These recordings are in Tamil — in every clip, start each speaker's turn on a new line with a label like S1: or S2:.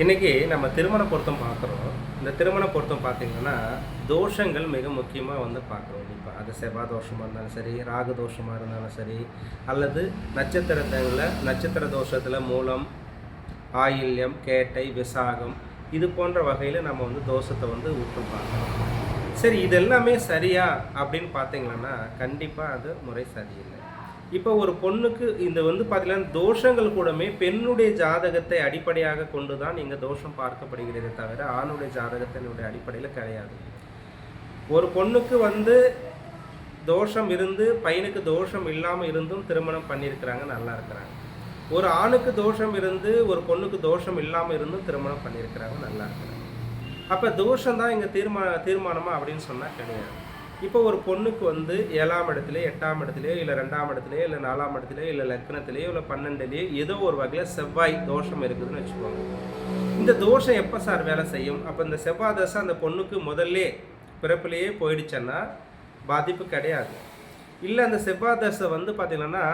S1: இன்றைக்கி நம்ம திருமண பொருத்தம் பார்க்குறோம். இந்த திருமண பொருத்தம் பார்த்திங்கன்னா தோஷங்கள் மிக முக்கியமாக பார்க்குறோம். இப்போ அது செவ்வாய் தோஷமாக இருந்தாலும் சரி, ராகு தோஷமாக இருந்தாலும் சரி, அல்லது நட்சத்திர தோஷத்தில் மூலம், ஆயில்யம், கேட்டை, விசாகம் இது போன்ற வகையில் நம்ம தோஷத்தை உற்று பார்க்குறோம். சரி, இது எல்லாமே சரியா அப்படின்னு பார்த்தீங்கன்னா கண்டிப்பாக அது முறை சரியில்லை. இப்போ ஒரு பொண்ணுக்கு இந்த பார்த்தீங்கன்னா தோஷங்கள் கூடமே பெண்ணுடைய ஜாதகத்தை அடிப்படையாக கொண்டு தான் இங்கே தோஷம் பார்க்கப்படுகிறதே தவிர ஆணுடைய ஜாதகத்தினுடைய அடிப்படையில் கிடையாது. ஒரு பொண்ணுக்கு தோஷம் இருந்து பையனுக்கு தோஷம் இல்லாமல் இருந்தும் திருமணம் பண்ணியிருக்கிறாங்க, நல்லா இருக்கிறாங்க. ஒரு ஆணுக்கு தோஷம் இருந்து ஒரு பொண்ணுக்கு தோஷம் இல்லாமல் இருந்தும் திருமணம் பண்ணியிருக்கிறாங்க, நல்லா இருக்கிறாங்க. அப்போ தோஷம் தான் இங்கே தீர்மானமா அப்படின்னு சொன்னால் கிடையாது. இப்போ ஒரு பொண்ணுக்கு 7ஆம் இடத்துலையோ 8ஆம் இடத்துலையோ இல்லை 2ஆம் இடத்துலையோ இல்லை 4ஆம் இடத்துலையோ இல்லை லக்னத்திலேயோ இல்லை 12லேயோ ஏதோ ஒரு வகையில் செவ்வாய் தோஷம் இருக்குதுன்னு வச்சுக்கோங்க. இந்த தோஷம் எப்போ சார் வேலை செய்யும்? அப்போ இந்த செவ்வாய் தசை அந்த பொண்ணுக்கு முதல்ல பிறப்பிலேயே போயிடுச்சுன்னா பாதிப்பு கிடையாது. இல்லை அந்த செவ்வாய் தசை பார்த்திங்கன்னா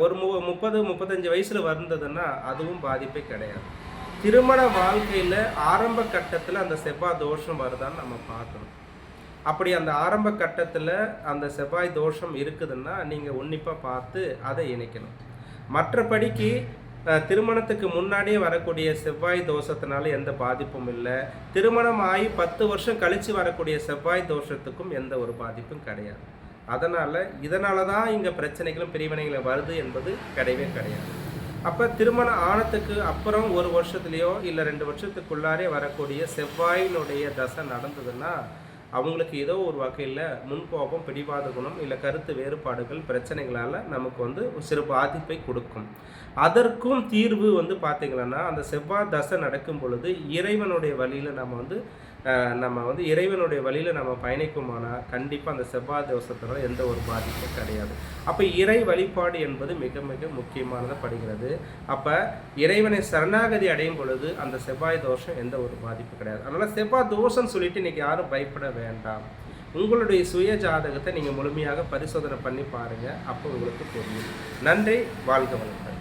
S1: ஒரு 30-35 வயசில் வந்ததுன்னா அதுவும் பாதிப்பே கிடையாது. திருமண வாழ்க்கையில் ஆரம்ப கட்டத்தில் அந்த செவ்வாய் தோஷம் வருதான்னு நம்ம பார்க்கணும். அப்படி அந்த ஆரம்ப கட்டத்தில் அந்த செவ்வாய் தோஷம் இருக்குதுன்னா நீங்கள் உன்னிப்பாக பார்த்து அதை இணைக்கணும். மற்றபடிக்கு திருமணத்துக்கு முன்னாடியே வரக்கூடிய செவ்வாய் தோஷத்தினால எந்த பாதிப்பும் இல்லை. திருமணம் ஆகி 10 வருஷம் கழித்து வரக்கூடிய செவ்வாய் தோஷத்துக்கும் எந்த ஒரு பாதிப்பும் கிடையாது. இதனால தான் இங்கே பிரச்சனைகளும் பிரிவினைகளும் வருது என்பது கிடையவே கிடையாது. அப்போ திருமணம் ஆனத்துக்கு அப்புறம் 1 வருஷத்துலேயோ இல்லை 2 வருஷத்துக்குள்ளாரே வரக்கூடிய செவ்வாயினுடைய தசை நடந்ததுன்னா அவங்களுக்கு ஏதோ ஒரு வகையில் முன்கோபம், பிடிவாத குணம் இல்லை கருத்து வேறுபாடுகள் பிரச்சனைகளால் நமக்கு சிறு பாதிப்பை கொடுக்கும். அதற்கும் தீர்வு பார்த்திங்கன்னா அந்த செவ்வாய் தசை நடக்கும் பொழுது இறைவனுடைய வழியில் நம்ம இறைவனுடைய வழியில் நம்ம பயணிக்குமானால் கண்டிப்பாக அந்த செவ்வாய் தோஷத்தினால எந்த ஒரு பாதிப்பும் கிடையாது. அப்போ இறை வழிபாடு என்பது மிக மிக முக்கியமானதாக படுகிறது. அப்போ இறைவனை சரணாகதி அடையும் பொழுது அந்த செவ்வாய் தோஷம் எந்த ஒரு பாதிப்பு கிடையாது. அதனால் செவ்வாய் தோஷம்னு சொல்லிட்டு இன்றைக்கி யாரும் பயப்பட வேண்டாம். உங்களுடைய சுய ஜாதகத்தை நீங்கள் முழுமையாக பரிசோதனை பண்ணி பாருங்கள், அப்போ உங்களுக்கு புரியும். நன்றி, வாழ்க வளமுடன்.